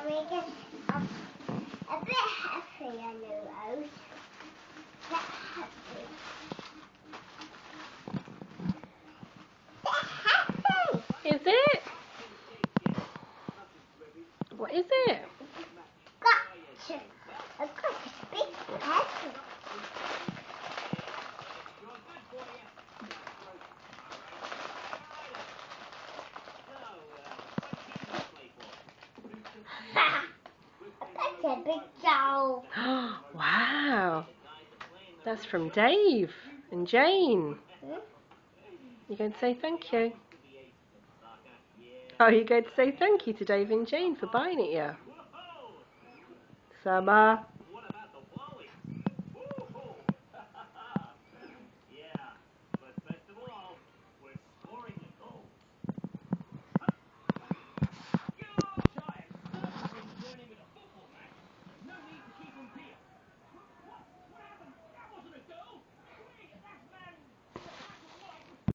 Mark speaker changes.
Speaker 1: making a bit heavy on the road. Bit heavy.
Speaker 2: Is it? What is it?
Speaker 1: I've got a big pencil. That's a big doll.
Speaker 2: Wow. That's from Dave and Jane. You're going to say thank you? Oh, you're going to say thank you to Dave and Jane for buying it, yeah? Summer.